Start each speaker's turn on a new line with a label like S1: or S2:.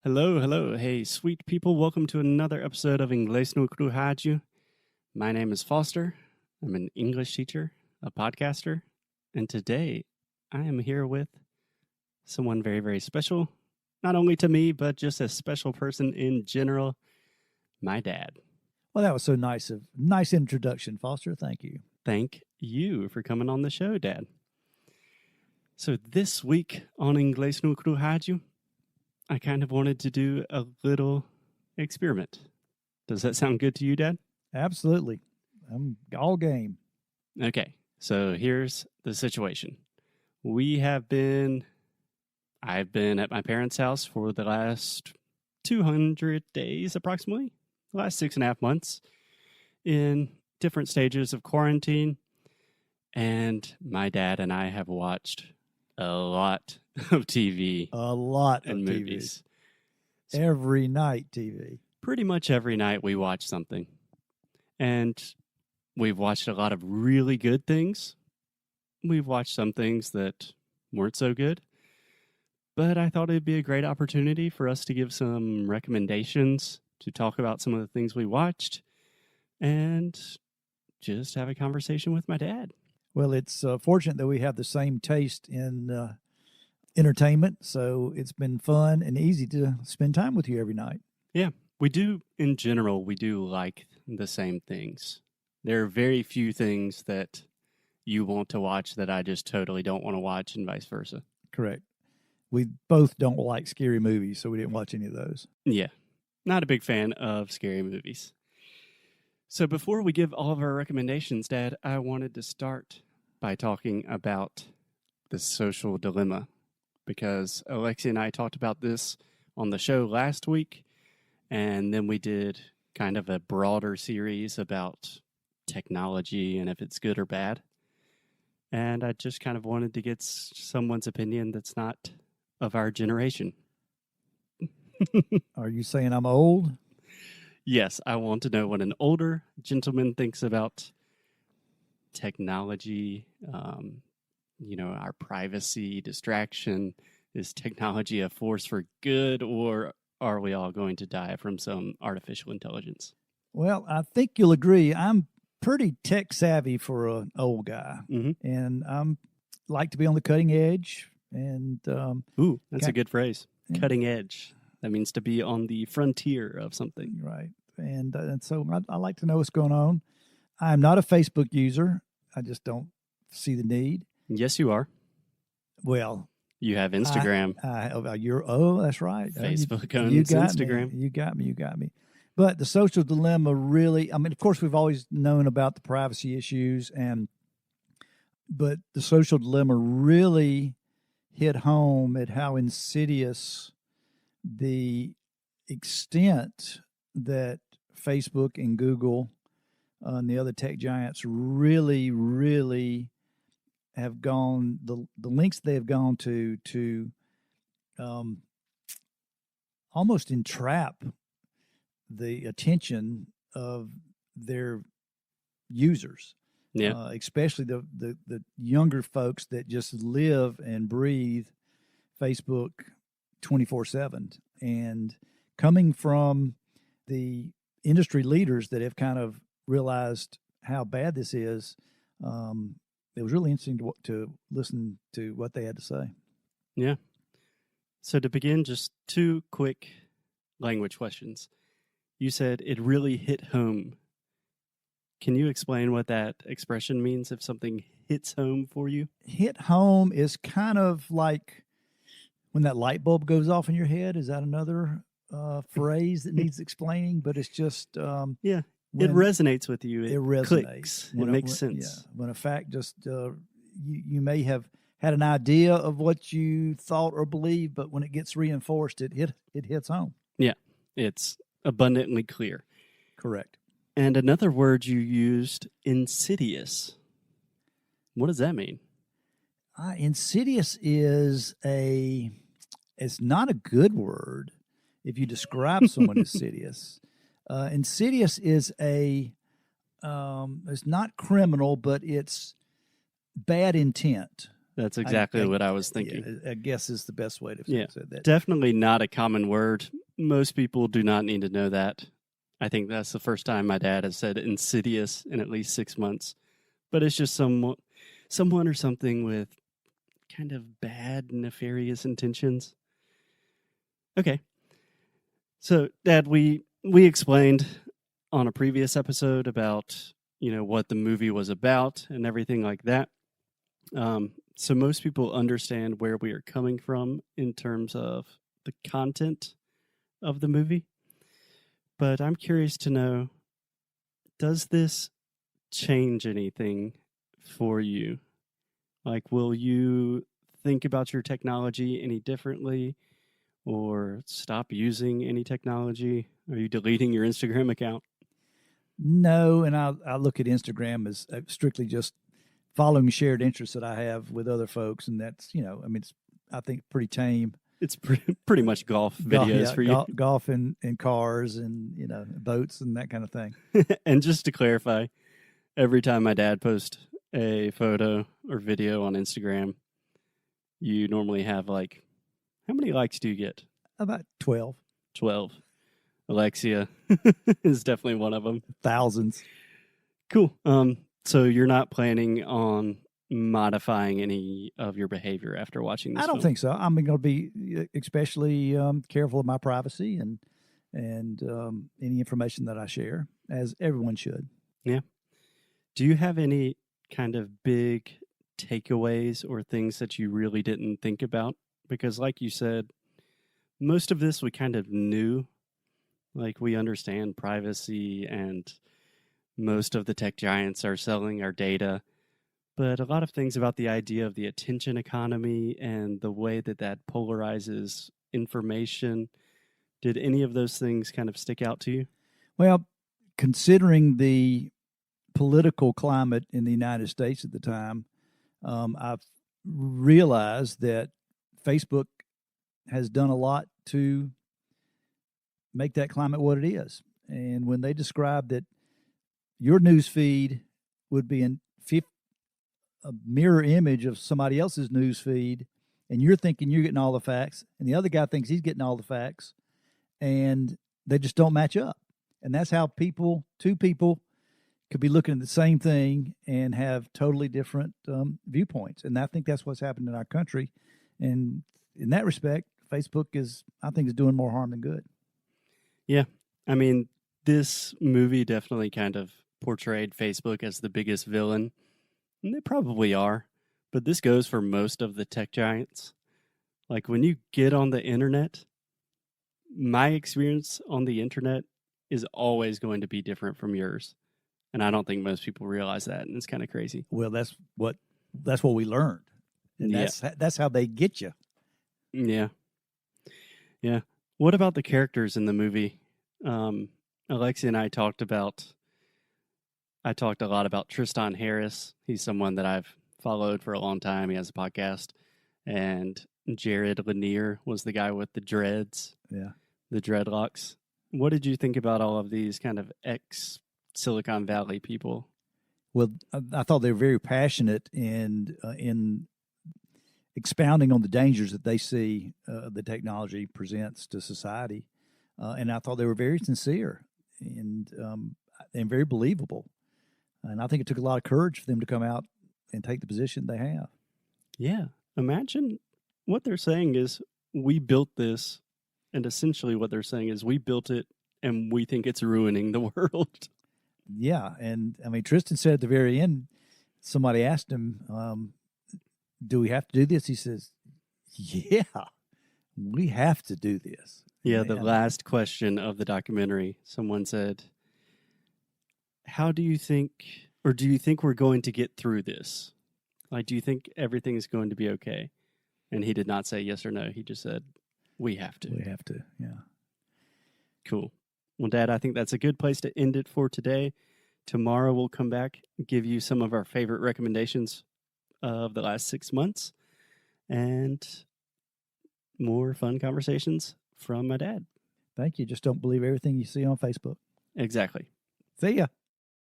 S1: Hello, hello. Hey, sweet people. Welcome to another episode of Inglês no Rádio. My name is Foster. I'm an English teacher, a podcaster, and today I am here with someone very, very special. Not only to me, but just a special person in general, my dad.
S2: Well, that was so nice. Nice introduction, Foster. Thank you.
S1: Thank you for coming on the show, Dad. So this week on Inglês no Rádio, I kind of wanted to do a little experiment. Does that sound good to you, Dad?
S2: Absolutely. I'm all game.
S1: Okay, so here's the situation. I've been at my parents' house for the last 200 days, approximately, the last 6.5 months, in different stages of quarantine. And my dad and I have watched a lot of TV.
S2: A lot
S1: and
S2: of
S1: movies.
S2: TV. Every night TV.
S1: Pretty much every night we watch something. And we've watched a lot of really good things. We've watched some things that weren't so good. But I thought it'd be a great opportunity for us to give some recommendations, to talk about some of the things we watched, and just have a conversation with my dad.
S2: Well, it's fortunate that we have the same taste in entertainment, so it's been fun and easy to spend time with you every night.
S1: Yeah, we do, in general, we do like the same things. There are very few things that you want to watch that I just totally don't want to watch, and vice versa.
S2: Correct. We both don't like scary movies, so we didn't watch any of those.
S1: Yeah, not a big fan of scary movies. So before we give all of our recommendations, Dad, I wanted to start by talking about the social dilemma, because Alexi and I talked about this on the show last week, and then we did kind of a broader series about technology and if it's good or bad. And I just kind of wanted to get someone's opinion that's not of our generation.
S2: Are you saying I'm old?
S1: Yes, I want to know what an older gentleman thinks about technology, our privacy, distraction. Is technology a force for good, or are we all going to die from some artificial intelligence?
S2: Well, I think you'll agree. I'm pretty tech savvy for an old guy, and I'm like to be on the cutting edge. And
S1: ooh, that's a good phrase. Yeah. Cutting edge. That means to be on the frontier of something.
S2: Right. And so I like to know what's going on. I'm not a Facebook user. I just don't see the need.
S1: Yes, you are.
S2: Well,
S1: you have Instagram.
S2: That's right.
S1: Facebook owns Instagram.
S2: You got me. But the social dilemma really, of course, we've always known about the privacy issues, but the social dilemma really hit home at how insidious the extent that Facebook and Google and the other tech giants really, really have gone, the lengths they have gone to almost entrap the attention of their users.
S1: Yeah,
S2: especially the younger folks that just live and breathe Facebook 24/7. And coming from the industry leaders that have kind of realized how bad this is, it was really interesting to listen to what they had to say.
S1: Yeah. So to begin, just two quick language questions. You said it really hit home. Can you explain what that expression means if something hits home for you?
S2: Hit home is kind of like when that light bulb goes off in your head. Is that another phrase that needs explaining? But it's just...
S1: yeah, it resonates with you. It resonates. Clicks. It makes sense.
S2: Yeah, when a fact just... you may have had an idea of what you thought or believed, but when it gets reinforced, it hits home.
S1: Yeah, it's abundantly clear.
S2: Correct.
S1: And another word you used, insidious. What does that mean?
S2: Insidious is it's not a good word if you describe someone insidious. Insidious is it's not criminal, but it's bad intent.
S1: That's exactly what I was thinking.
S2: I guess is the best way to
S1: Yeah.
S2: say that.
S1: Definitely not a common word. Most people do not need to know that. I think that's the first time my dad has said insidious in at least 6 months. But it's just someone or something with kind of bad, nefarious intentions. Okay. So, Dad, we explained on a previous episode about, what the movie was about and everything like that. So most people understand where we are coming from in terms of the content of the movie. But I'm curious to know, does this change anything for you? Like, will you think about your technology any differently or stop using any technology? Are you deleting your Instagram account?
S2: No, and I look at Instagram as strictly just following shared interests that I have with other folks, and that's it's I think pretty tame.
S1: It's pretty much golf videos for you.
S2: Golf and cars and boats and that kind of thing.
S1: And just to clarify, every time my dad posts a photo or video on Instagram, you normally have how many likes do you get?
S2: About 12.
S1: 12. Alexia is definitely one of them.
S2: Thousands.
S1: Cool. So you're not planning on modifying any of your behavior after watching this
S2: I don't
S1: film?
S2: think so. I'm going to be especially careful of my privacy and any information that I share, as everyone should.
S1: Yeah. Do you have any kind of big takeaways or things that you really didn't think about? Because like you said, most of this we kind of knew. Like, we understand privacy and most of the tech giants are selling our data. But a lot of things about the idea of the attention economy and the way that polarizes information, did any of those things kind of stick out to you?
S2: Well, considering the political climate in the United States at the time, I've realized that Facebook has done a lot to make that climate what it is. And when they describe that your news feed would be a mirror image of somebody else's news feed, and you're thinking you're getting all the facts, and the other guy thinks he's getting all the facts, and they just don't match up. And that's how two people could be looking at the same thing and have totally different viewpoints. And I think that's what's happened in our country. And in that respect, Facebook is doing more harm than good.
S1: Yeah. I mean, this movie definitely kind of portrayed Facebook as the biggest villain. And they probably are. But this goes for most of the tech giants. Like, when you get on the internet, my experience on the internet is always going to be different from yours. And I don't think most people realize that. And it's kind of crazy.
S2: Well, that's what we learned. And that's how they get you.
S1: Yeah. Yeah. What about the characters in the movie? Alexia and I talked a lot about Tristan Harris. He's someone that I've followed for a long time. He has a podcast. And Jared Lanier was the guy with the dreads.
S2: Yeah.
S1: The dreadlocks. What did you think about all of these kind of ex-Silicon Valley people?
S2: Well, I thought they were very passionate in expounding on the dangers that they see the technology presents to society. And I thought they were very sincere and very believable. And I think it took a lot of courage for them to come out and take the position they have.
S1: Yeah. Imagine what they're saying is, we built this, and essentially what they're saying is, we built it and we think it's ruining the world.
S2: Yeah. And I mean, Tristan said at the very end, somebody asked him, do we have to do this? He says, yeah, we have to do this.
S1: Yeah, the last question of the documentary, someone said, how do you think, or do you think we're going to get through this? Like, do you think everything is going to be okay? And he did not say yes or no. He just said, we have to.
S2: We have to, yeah.
S1: Cool. Well, Dad, I think that's a good place to end it for today. Tomorrow we'll come back and give you some of our favorite recommendations of the last 6 months and more fun conversations from my dad.
S2: Thank you. Just don't believe everything you see on Facebook.
S1: Exactly.
S2: See ya.